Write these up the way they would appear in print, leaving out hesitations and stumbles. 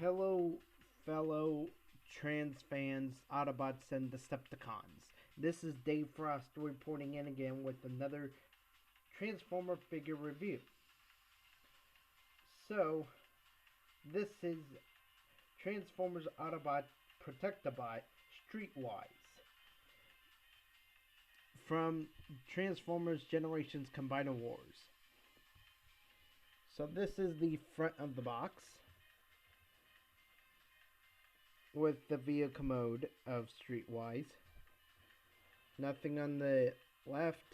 Hello, fellow trans fans, Autobots, and Decepticons. This is Dave Frost reporting in again with another Transformer figure review. So, this is Transformers Autobot Protectobot Streetwise from Transformers Generations Combiner Wars. So this is the front of the box with the vehicle mode of Streetwise. Nothing on the left.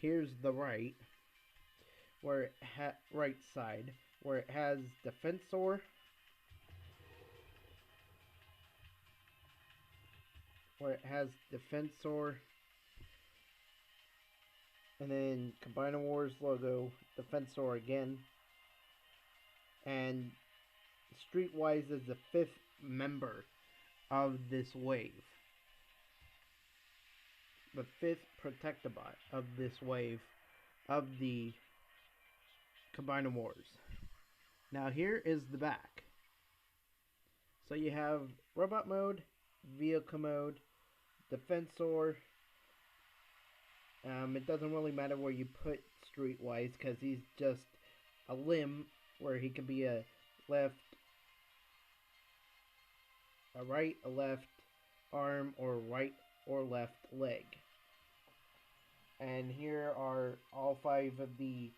Here's the right, right side, where it has Defensor, and then Combiner Wars logo, Defensor again, and Streetwise is the 5th member of this wave. The 5th Protectobot of this wave of the Combiner Wars. Now here is the back. So you have robot mode, vehicle mode, Defensor. It doesn't really matter where you put Streetwise because he's just a limb where he can be a left, a right, a left arm, or right or left leg. And here are all 5 of the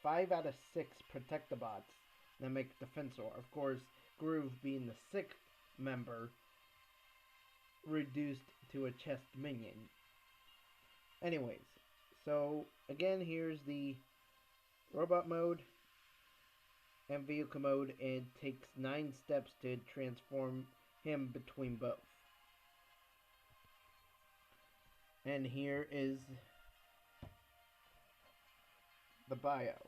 5 out of 6 Protectobots that make Defensor. Of course, Groove being the 6th member, reduced to a chest minion. Anyways, so again, here's the robot mode and vehicle mode. It takes 9 steps to transform him between both. And here is the bio.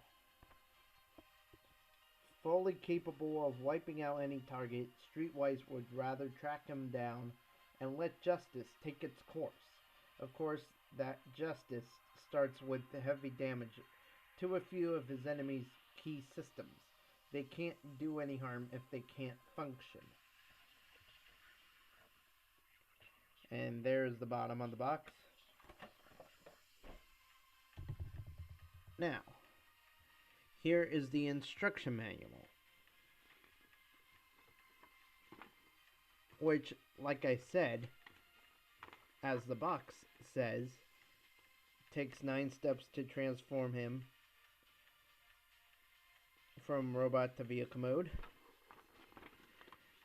Fully capable of wiping out any target, Streetwise would rather track him down and let justice take its course. Of course, that justice starts with heavy damage to a few of his enemies' key systems. They can't do any harm if they can't function. And there's the bottom of the box. Now, here is the instruction manual, which, like I said, as the box says, takes 9 steps to transform him from robot to vehicle mode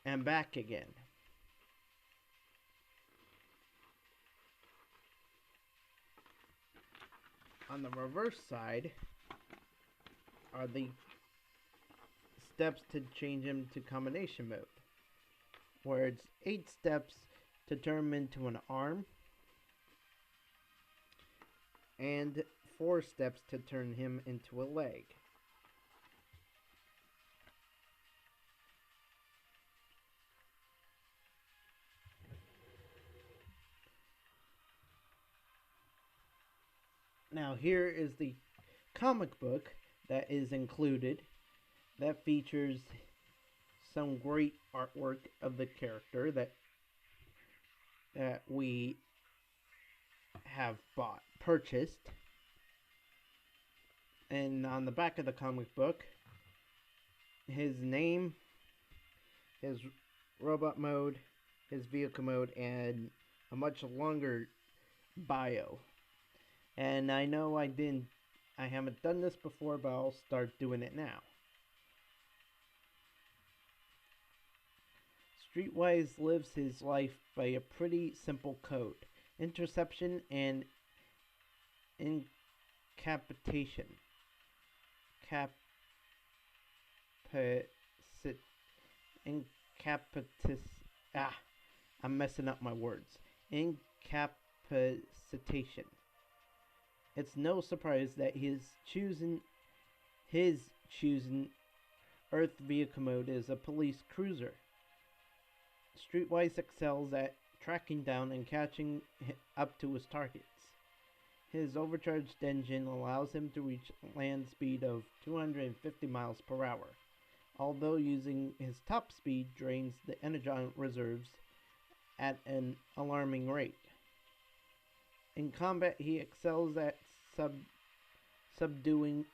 and back again. On the reverse side are the steps to change him to combination mode, where it's 8 steps to turn him into an arm and 4 steps to turn him into a leg. Now here is the comic book that is included, that features some great artwork of the character that we have purchased. And on the back of the comic book, his name, his robot mode, his vehicle mode, and a much longer bio. And I know I haven't done this before, but I'll start doing it now. Streetwise lives his life by a pretty simple code: interception and incapacitation. I'm messing up my words. Incapacitation. It's no surprise that his chosen Earth vehicle mode is a police cruiser. Streetwise excels at tracking down and catching up to his targets. His overcharged engine allows him to reach land speed of 250 miles per hour, although using his top speed drains the energon reserves at an alarming rate. In combat, he excels at subduing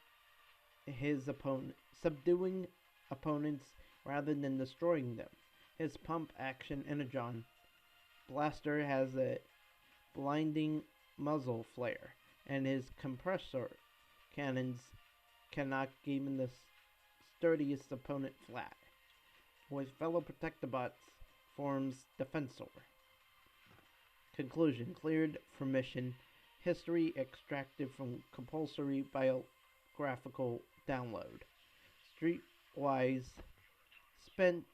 subduing opponents rather than destroying them. His pump action energon blaster has a blinding muzzle flare, and his compressor cannons can knock even the sturdiest opponent flat. With fellow Protectobots forms Defensor. Conclusion: cleared for mission. History extracted from compulsory biographical download. Streetwise spent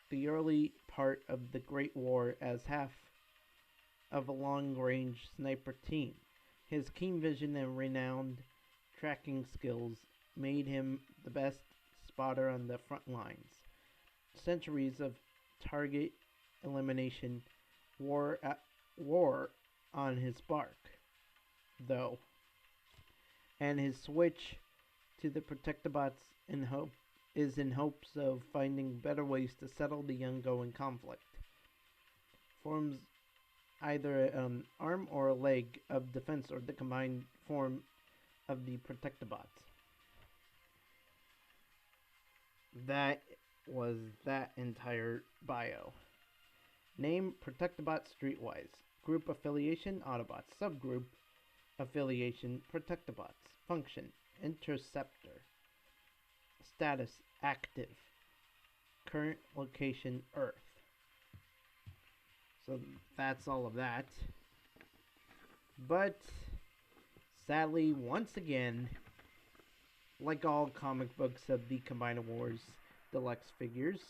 the early part of the Great War as half of a long-range sniper team. His keen vision and renowned tracking skills made him the best spotter on the front lines. Centuries of target elimination wore on his bark, though, and his switch to the Protectobots is in hopes of finding better ways to settle the ongoing conflict. Forms either an arm or a leg of Defensor, the combined form of the Protectobots. That was that entire bio. Name: Protectobot Streetwise. Group affiliation: Autobots. Subgroup affiliation: Protectobots. Function: Interceptor. Status: active. Current location: Earth. So that's all of that. But sadly, once again, like all comic books of the Combiner Wars Deluxe figures,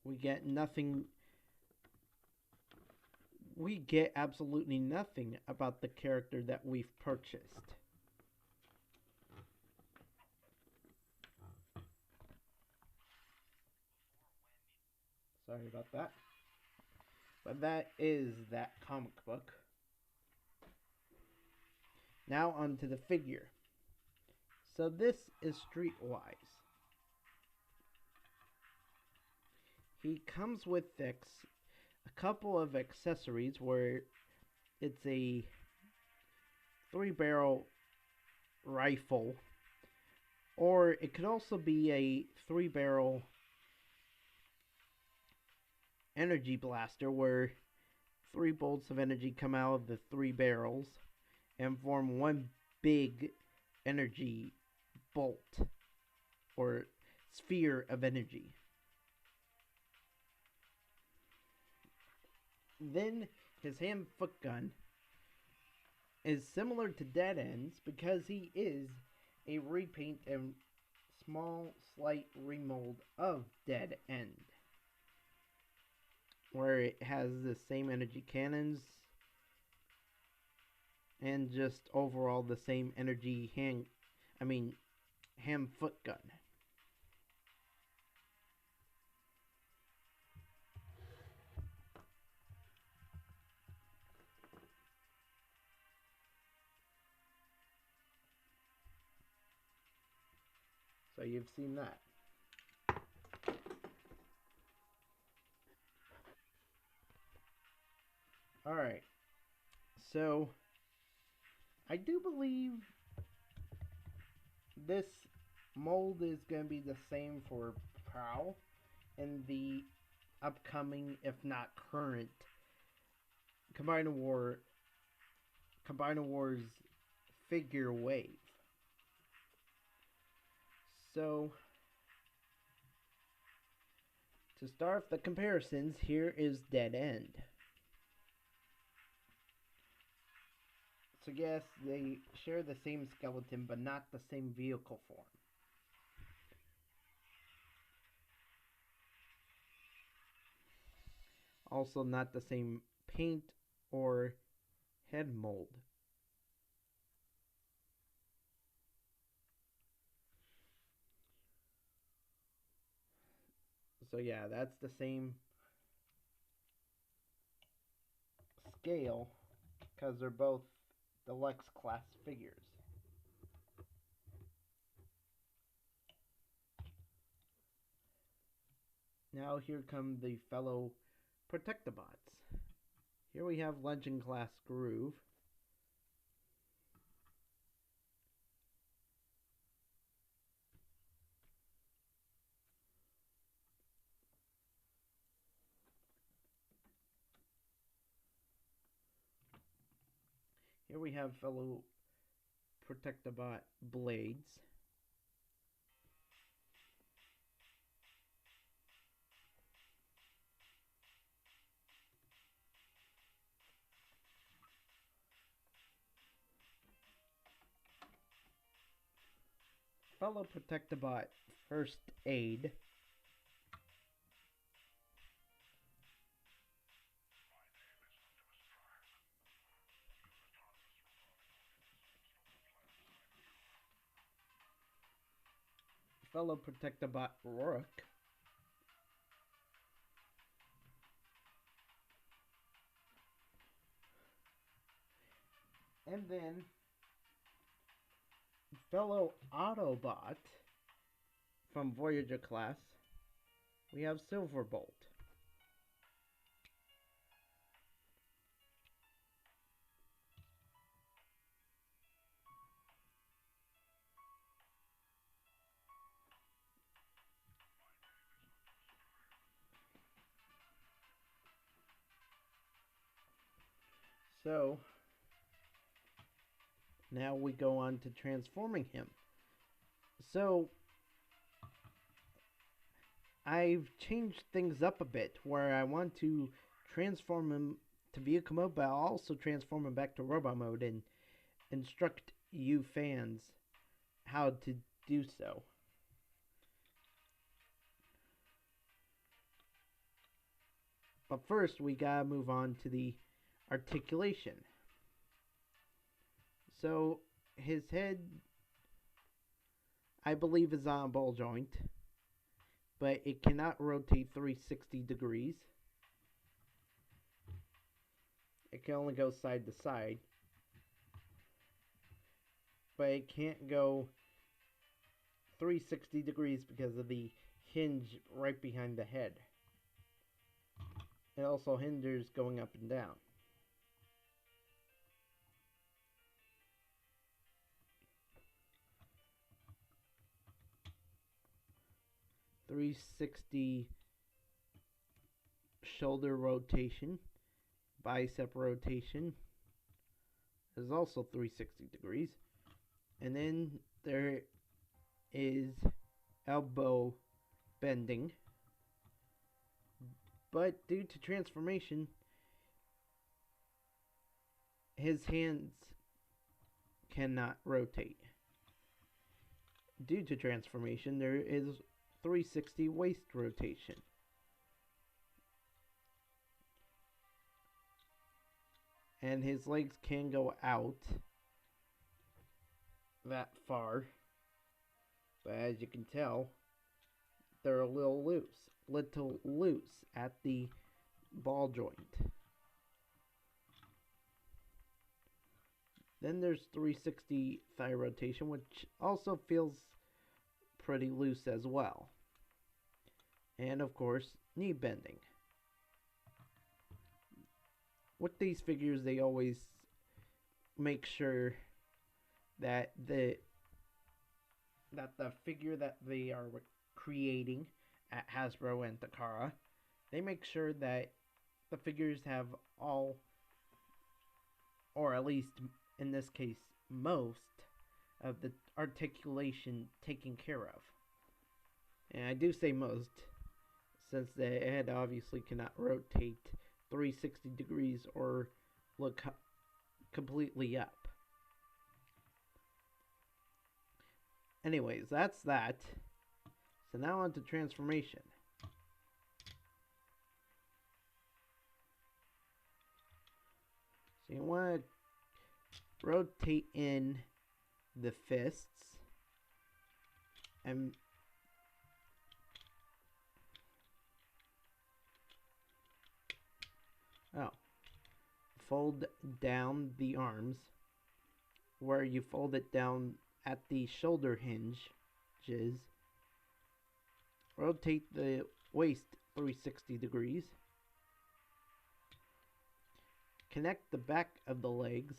we get nothing. We get absolutely nothing about the character that we've purchased. Sorry about that. But that is that comic book. Now onto the figure. So this is Streetwise. He comes with a couple of accessories where it's a 3-barrel rifle, or it could also be a 3-barrel energy blaster where 3 bolts of energy come out of the 3 barrels and form one big energy bolt or sphere of energy. Then his hand-foot gun is similar to Dead End's because he is a repaint and small slight remold of Dead End, where it has the same energy cannons and just overall the same energy hand-foot gun. So you've seen that. Alright. So I do believe this mold is going to be the same for Prowl in the upcoming, if not current, Combiner Wars figure wave. So to start the comparisons, here is Dead End. So yes, they share the same skeleton, but not the same vehicle form. Also not the same paint or head mold. So yeah, that's the same scale because they're both deluxe class figures. Now here come the fellow Protectobots. Here we have Legend Class Groove. Here we have fellow Protectobot Blades. Fellow Protectobot First Aid. Fellow Protectobot Rook. And then fellow Autobot from Voyager class, we have Silverbolt. So now we go on to transforming him. So I've changed things up a bit where I want to transform him to vehicle mode, but I'll also transform him back to robot mode and instruct you fans how to do so. But first, we gotta move on to the articulation. So his head, I believe, is on a ball joint, but it cannot rotate 360 degrees. It can only go side to side, but it can't go 360 degrees because of the hinge right behind the head. It also hinders going up and down. .360 shoulder rotation, bicep rotation is also 360 degrees. And then there is elbow bending. But due to transformation, his hands cannot rotate. Due to transformation, there is 360 waist rotation. And his legs can go out that far, but as you can tell, they're a little loose at the ball joint. Then there's 360 thigh rotation, which also feels pretty loose as well. And of course, knee bending. With these figures, they always make sure that the figure that they are creating at Hasbro and Takara, they make sure that the figures have all, or at least in this case, most of the articulation taken care of. And I do say most, since the head obviously cannot rotate 360 degrees or look completely up. Anyways, that's that. So now on to transformation. So you want to rotate in the fists and fold down the arms, where you fold it down at the shoulder hinges. Rotate the waist 360 degrees. Connect the back of the legs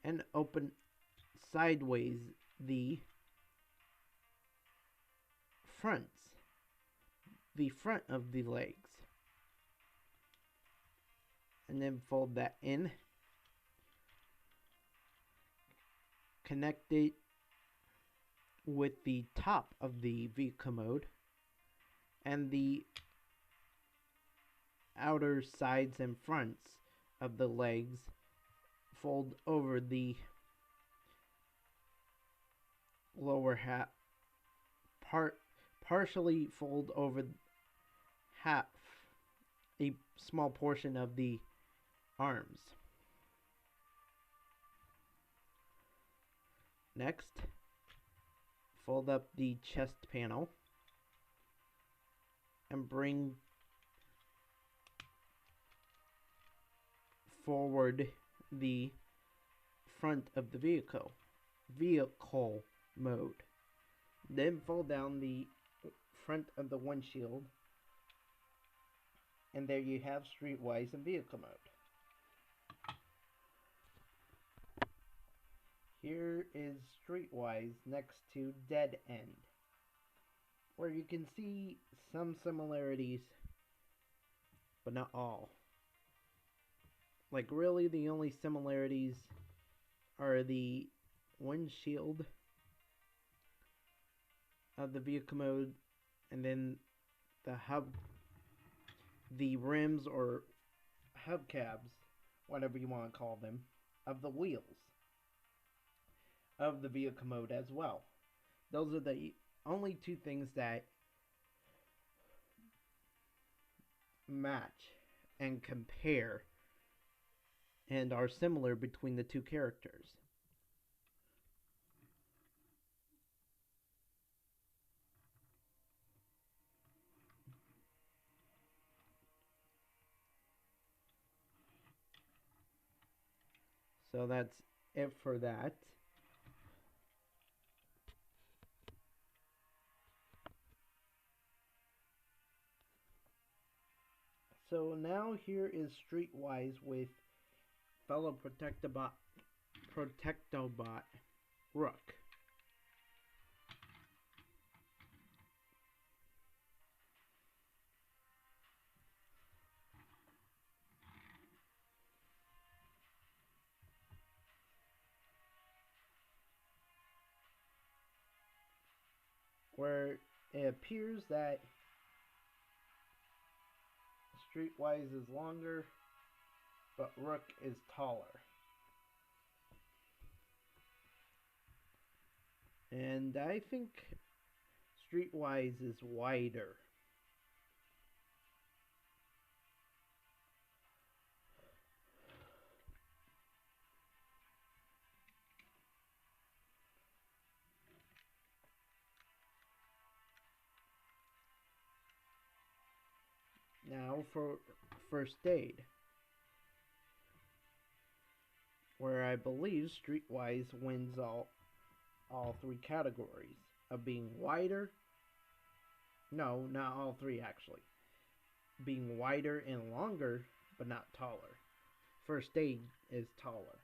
and open sideways the front of the legs. And then fold that in. Connect it with the top of the vehicle mode and the outer sides and fronts of the legs. Fold over the lower half, partially fold over half, a small portion of the arms. Next, fold up the chest panel and bring forward the front of the vehicle mode. Then fold down the front of the windshield, and there you have Streetwise in vehicle mode. Here is Streetwise next to Dead End, where you can see some similarities, but not all. Like, really, the only similarities are the windshield of the vehicle mode, and then the rims or hubcaps, whatever you want to call them, of the wheels of the vehicle mode as well. Those are the only two things that match and compare and are similar between the two characters. So that's it for that. So now here is Streetwise with fellow Protectobot Rook. Where it appears that Streetwise is longer, but Rook is taller. And I think Streetwise is wider. Now for first aid, where I believe Streetwise wins all three categories of being wider. No, not all three actually. Being wider and longer, but not taller. First aid is taller.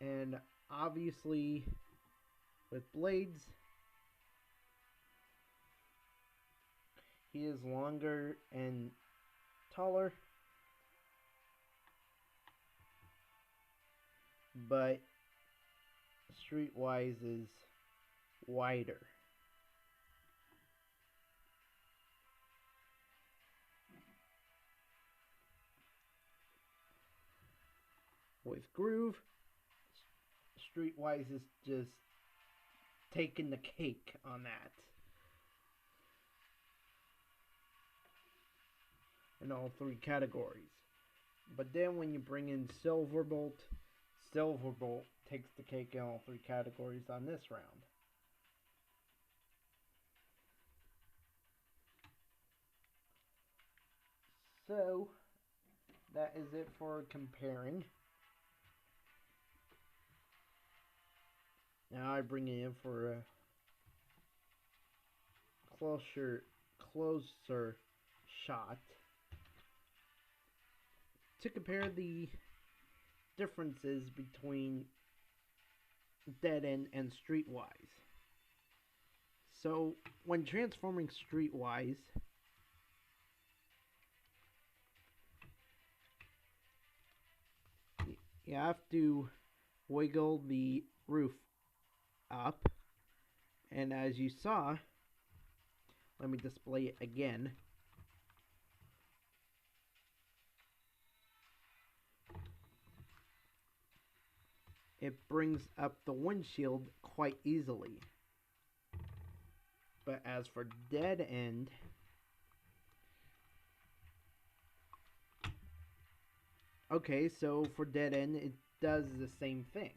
And obviously, with blades, he is longer and taller, but Streetwise is wider. With groove, Streetwise is just taking the cake on that. In all three categories. But then when you bring in Silverbolt takes the cake in all three categories on this round. So, that is it for comparing. Now I bring it in for a closer shot to compare the differences between Dead End and Streetwise. So, when transforming Streetwise, you have to wiggle the roof up, and as you saw, let me display it again. It brings up the windshield quite easily. But as for Dead End, okay, so for Dead End, it does the same thing.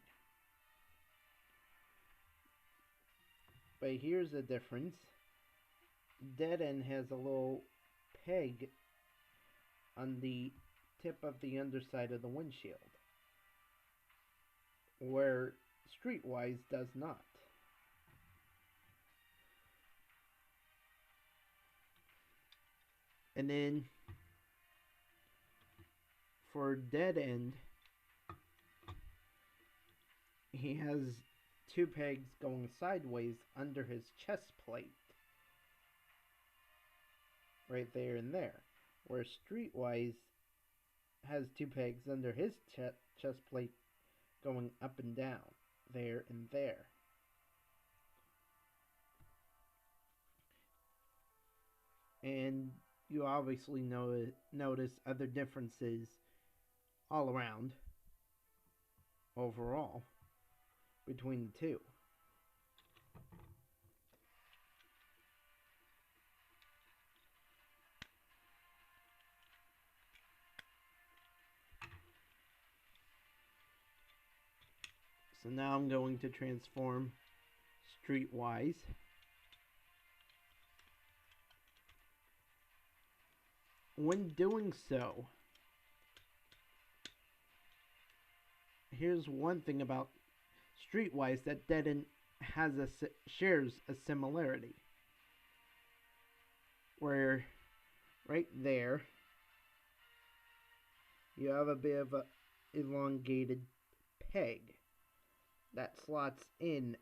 But here's the difference. Dead End has a little peg on the tip of the underside of the windshield, where Streetwise does not. And then for Dead End, he has two pegs going sideways under his chest plate. Right there and there. Where Streetwise has two pegs under his chest plate going up and down. There and there. And you obviously notice other differences all around, overall, between the two. So now I'm going to transform Streetwise. When doing so, here's one thing about Streetwise that Dead End shares a similarity. Where right there you have a bit of a elongated peg that slots in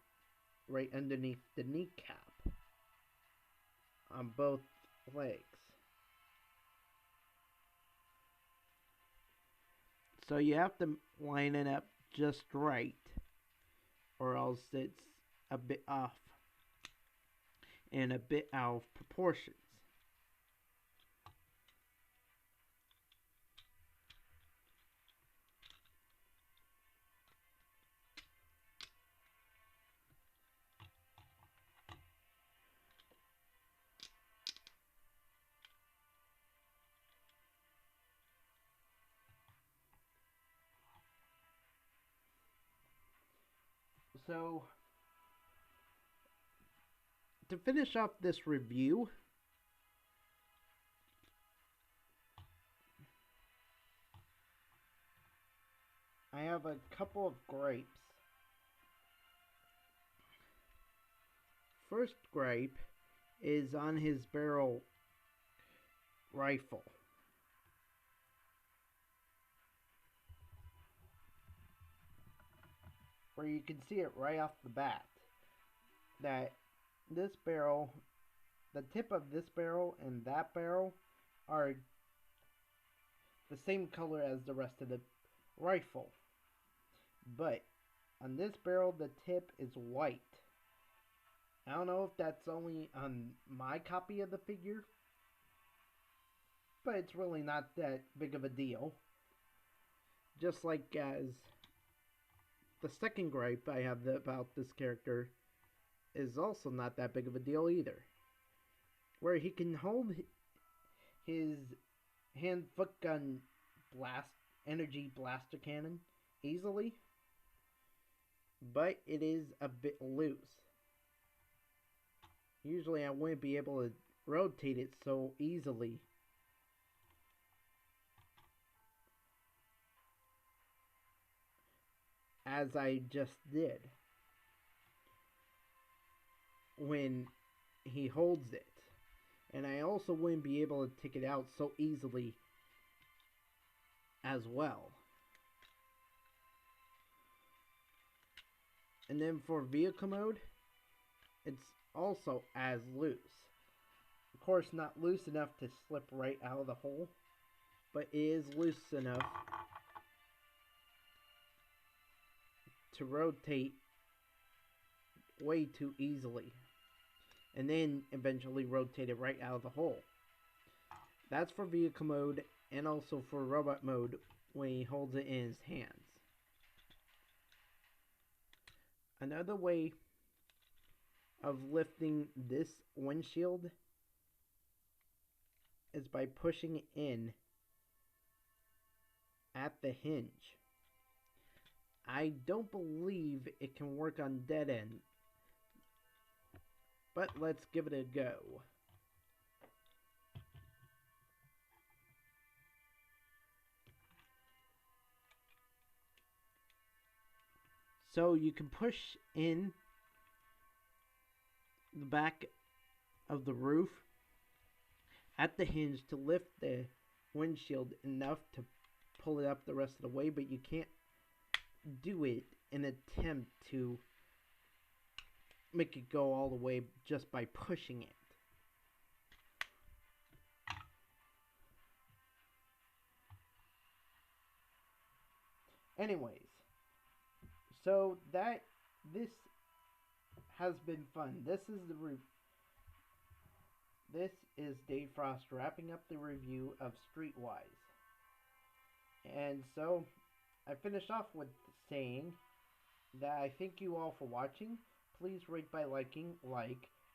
right underneath the kneecap on both legs. So you have to line it up just right, or else it's a bit off and a bit out of proportions. So, to finish up this review, I have a couple of gripes. First gripe is on his barrel rifle. Where you can see it right off the bat that this barrel, the tip of this barrel and that barrel are the same color as the rest of the rifle. But on this barrel, the tip is white. I don't know if that's only on my copy of the figure, but it's really not that big of a deal. Just like as the second gripe I have about this character is also not that big of a deal either. Where he can hold his hand foot gun energy blaster cannon easily, but it is a bit loose. Usually I wouldn't be able to rotate it so easily as I just did when he holds it. And I also wouldn't be able to take it out so easily as well. And then for vehicle mode, it's also as loose. Of course, not loose enough to slip right out of the hole, but it is loose enough to rotate way too easily. And then eventually rotate it right out of the hole. That's for vehicle mode and also for robot mode when he holds it in his hands. Another way of lifting this windshield is by pushing it in at the hinge. I don't believe it can work on dead end, but let's give it a go. So you can push in the back of the roof at the hinge to lift the windshield enough to pull it up the rest of the way, but you can't do it in an attempt to make it go all the way just by pushing it. Anyways, so this has been fun. This is Dave Frost wrapping up the review of Streetwise. And so I finished off with saying that I thank you all for watching. Please rate by liking,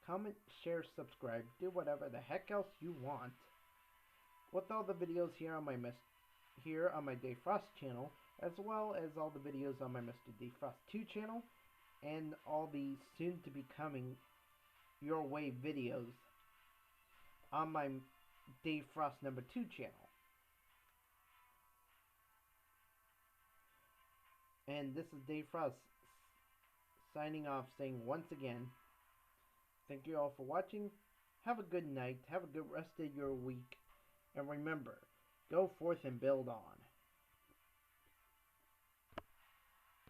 comment, share, subscribe, do whatever the heck else you want. With all the videos here on my Dave Frost channel, as well as all the videos on my Mr. Dave Frost 2 channel, and all the soon to be coming Your Way videos on my Dave Frost number 2 channel. And this is Dave Frost signing off, saying once again, thank you all for watching. Have a good night. Have a good rest of your week. And remember, go forth and build on.